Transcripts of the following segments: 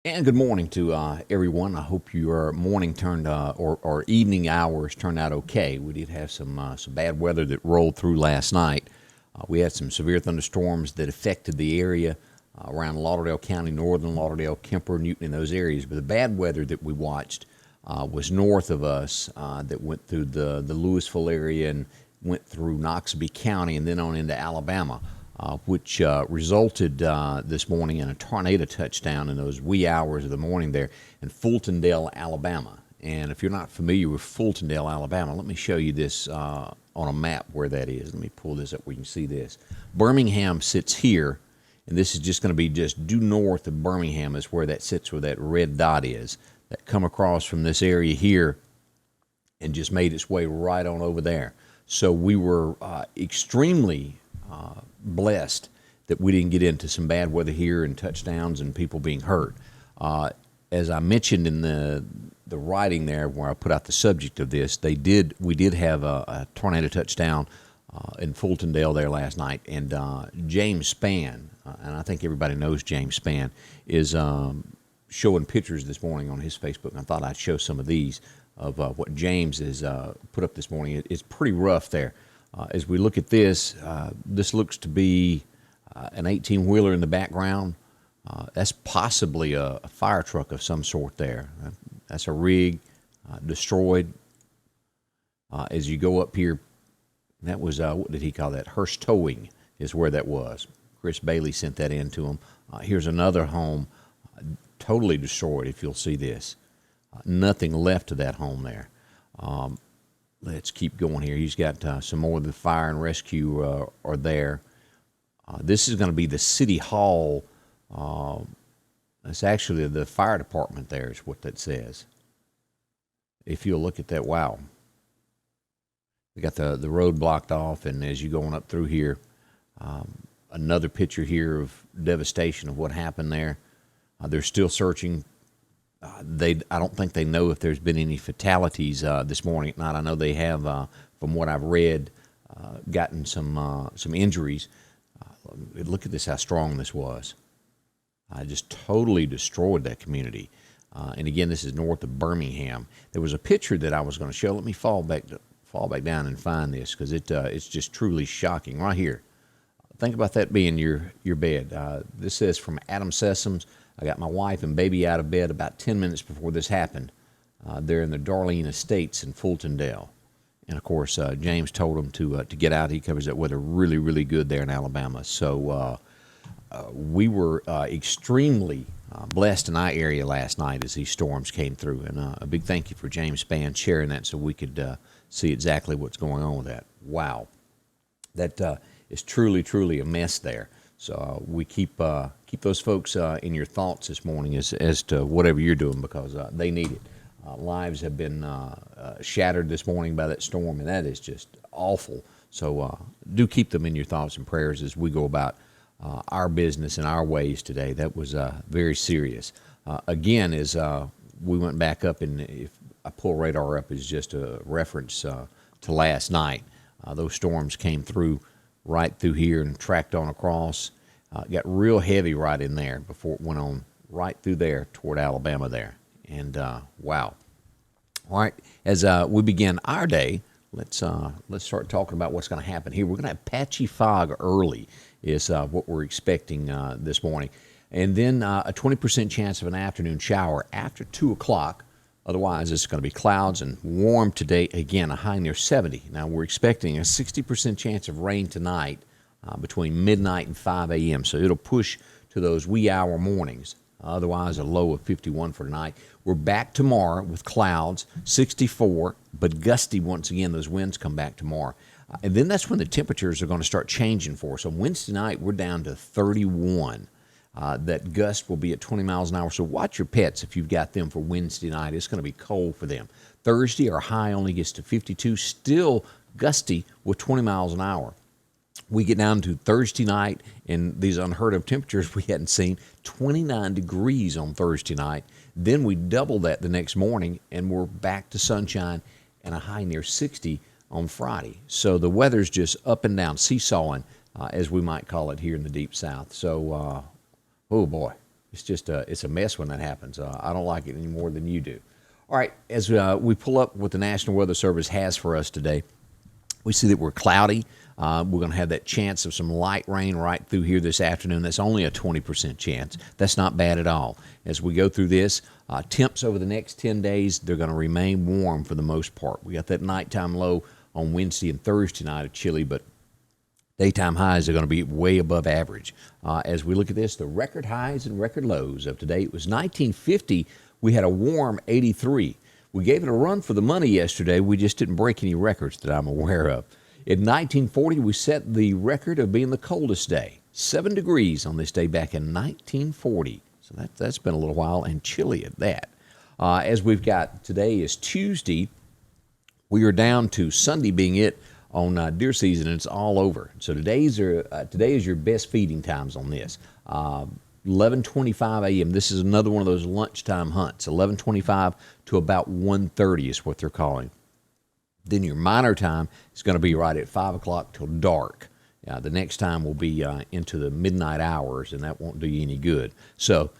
And good morning to everyone. I hope your morning turned or evening hours turned out okay. We did have some bad weather that rolled through last night. We had some severe thunderstorms that affected the area around Lauderdale County, northern Lauderdale, Kemper, Newton, in those areas. But the bad weather that we watched was north of us that went through the Louisville area and went through Knoxville County and then on into Alabama. Which resulted this morning in a tornado touchdown in those wee hours of the morning there in Fultondale, Alabama. And if you're not familiar with Fultondale, Alabama, let me show you this on a map where that is. Let me pull this up where you can see this. Birmingham sits here, and this is just going to be just due north of Birmingham is where that sits, where that red dot is. That come across from this area here and just made its way right on over there. So we were extremely blessed that we didn't get into some bad weather here and touchdowns and people being hurt. As I mentioned in the writing there where I put out the subject of this, we did have a tornado touchdown in Fultondale there last night, and James Spann, and I think everybody knows James Spann, is showing pictures this morning on his Facebook, and I thought I'd show some of these of what James has put up this morning. It's pretty rough there. As we look at this, this looks to be an 18-wheeler in the background. That's possibly a fire truck of some sort there. That's a rig destroyed. As you go up here, that was, what did he call that? Hearst Towing is where that was. Chris Bailey sent that in to him. Here's another home totally destroyed, if you'll see this. Nothing left of that home there. Let's keep going here. He's got some more of the fire and rescue are there. This is going to be the City Hall. It's actually the fire department there is what that says. If you'll look at that, wow. We got the road blocked off, and as you're going up through here, another picture here of devastation of what happened there. They're still searching. I don't think they know if there's been any fatalities this morning. If not, I know they have, from what I've read, gotten some injuries. Look at this, how strong this was. Just totally destroyed that community. And again, this is north of Birmingham. There was a picture that I was going to show. Let me fall back down and find this because it's just truly shocking. Right here. Think about that being your bed. This says from Adam Sessoms. I got my wife and baby out of bed about 10 minutes before this happened. They're in the Darlene Estates in Fultondale. And, of course, James told them to get out. He covers that weather really, really good there in Alabama. So we were extremely blessed in our area last night as these storms came through. And a big thank you for James Spann sharing that so we could see exactly what's going on with that. Wow. That is truly, truly a mess there. So we keep those folks in your thoughts this morning as to whatever you're doing because they need it. Lives have been shattered this morning by that storm, and that is just awful. So do keep them in your thoughts and prayers as we go about our business and our ways today. That was very serious. Again, as we went back up, and if I pull radar up as just a reference to last night, those storms came through right through here and tracked on across. Got real heavy right in there before it went on right through there toward Alabama there. And wow. All right, as we begin our day, let's start talking about what's going to happen here. We're going to have patchy fog early is what we're expecting this morning. And then a 20% chance of an afternoon shower after 2 o'clock. Otherwise, it's going to be clouds and warm today. Again, a high near 70. Now, we're expecting a 60% chance of rain tonight between midnight and 5 a.m. So it'll push to those wee hour mornings. Otherwise, a low of 51 for tonight. We're back tomorrow with clouds, 64, but gusty once again. Those winds come back tomorrow. And then that's when the temperatures are going to start changing for us. On Wednesday night, we're down to 31. That gust will be at 20 miles an hour. So watch your pets if you've got them for Wednesday night. It's going to be cold for them. Thursday, our high only gets to 52, still gusty with 20 miles an hour. We get down to Thursday night, and these unheard of temperatures we hadn't seen, 29 degrees on Thursday night. Then we double that the next morning, and we're back to sunshine and a high near 60 on Friday. So the weather's just up and down, seesawing, as we might call it here in the Deep South. So, oh boy, It's just it's a mess when that happens. I don't like it any more than you do. All right, as we pull up what the National Weather Service has for us today, we see that we're cloudy. We're going to have that chance of some light rain right through here this afternoon. That's only a 20% chance. That's not bad at all. As we go through this, temps over the next 10 days, they're going to remain warm for the most part. We got that nighttime low on Wednesday and Thursday night of chilly, but daytime highs are going to be way above average. As we look at this, the record highs and record lows of today, it was 1950. We had a warm 83. We gave it a run for the money yesterday. We just didn't break any records that I'm aware of. In 1940, we set the record of being the coldest day, 7 degrees on this day back in 1940. So that's been a little while, and chilly at that. As we've got, today is Tuesday. We are down to Sunday being it on deer season, and it's all over. So today is your best feeding times on this. 11:25 a.m. This is another one of those lunchtime hunts. 11:25 to about 1:30 is what they're calling. Then your minor time is going to be right at 5 o'clock till dark. The next time will be into the midnight hours, and that won't do you any good. So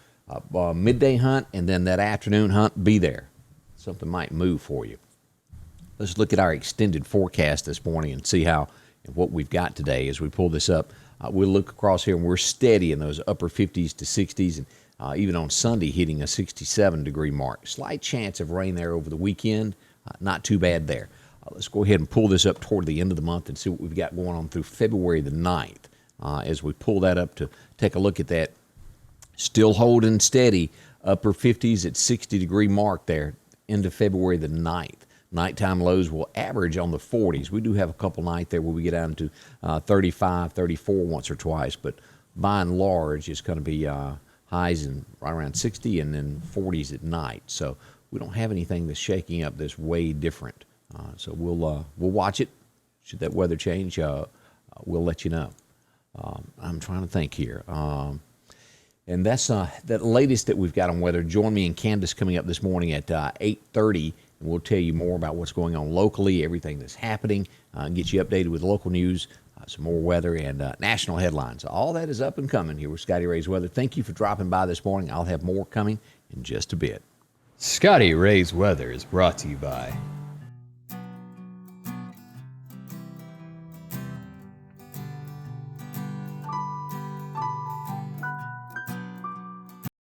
midday hunt and then that afternoon hunt, be there. Something might move for you. Let's look at our extended forecast this morning and see what we've got today. As we pull this up, we'll look across here, and we're steady in those upper 50s to 60s, and even on Sunday hitting a 67-degree mark. Slight chance of rain there over the weekend. Not too bad there. Let's go ahead and pull this up toward the end of the month and see what we've got going on through February the 9th. As we pull that up to take a look at that, still holding steady, upper 50s at 60-degree mark there into February the 9th. Nighttime lows will average on the 40s. We do have a couple nights there where we get down to 35, 34 once or twice, but by and large, it's going to be highs in right around 60 and then 40s at night. So we don't have anything that's shaking up this way different. So we'll watch it. Should that weather change, we'll let you know. I'm trying to think here. And that's that latest that we've got on weather. Join me and Candace coming up this morning at 8:30. And we'll tell you more about what's going on locally, everything that's happening, and get you updated with local news, some more weather, and national headlines. All that is up and coming here with Scotty Ray's Weather. Thank you for dropping by this morning. I'll have more coming in just a bit. Scotty Ray's Weather is brought to you by